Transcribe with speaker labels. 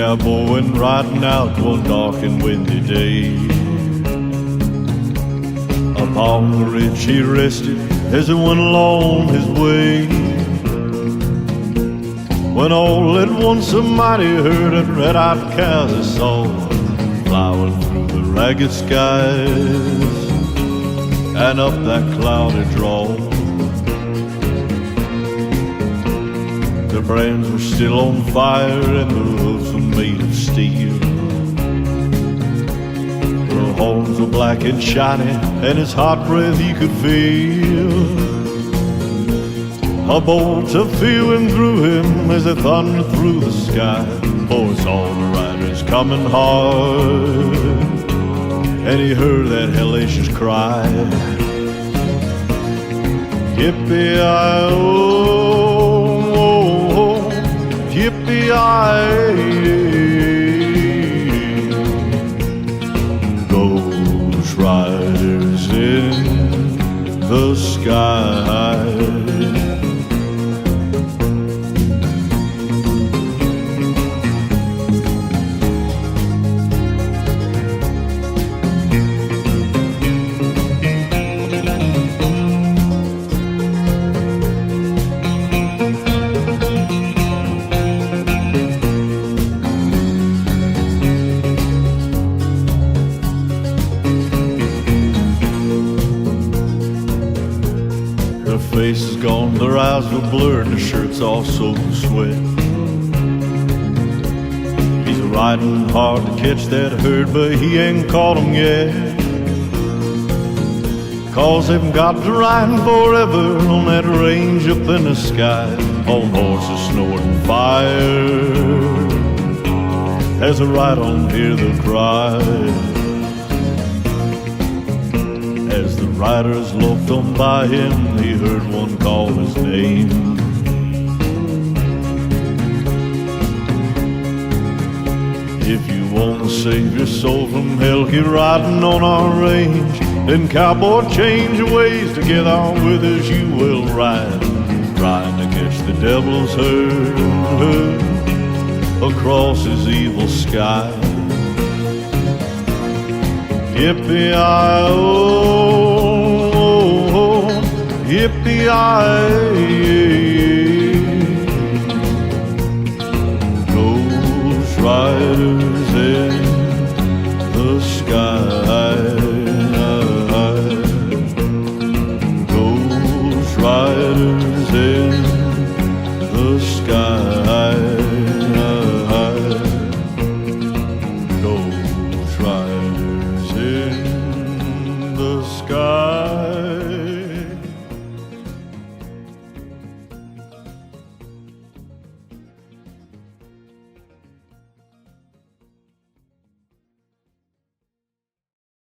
Speaker 1: cowboying, riding out one dark and windy day. Upon the ridge he rested as he went along his way, when all at once a mighty herd of red-eyed cows he saw plowing through the ragged skies and up that cloudy draw. The brands were still on fire and the hooves were made of steel. The horns were black and shiny and his hot breath you could feel. A bolt of fear went through him as they thundered through the sky. For he saw the riders coming hard, and he heard that hellacious cry, yippee-i-oh, yippee-i-ay. Ghost riders in the sky. Their faces gone, their eyes were blurred, their shirts all soaked with sweat. He's riding hard to catch that herd, but he ain't caught 'em yet. 'Cause they've got to ride forever on that range up in the sky, on horses snorting fire, as they ride on hear the cry, as the riders looked on by him, he heard one call his name. If you want to save your soul from hell, keep riding on our range. Then cowboy, change your ways to get on with us you will ride, trying to catch the devil's herd across his evil sky. Yippee-i-oh, yippee-i-ay. Ghost riders in the sky.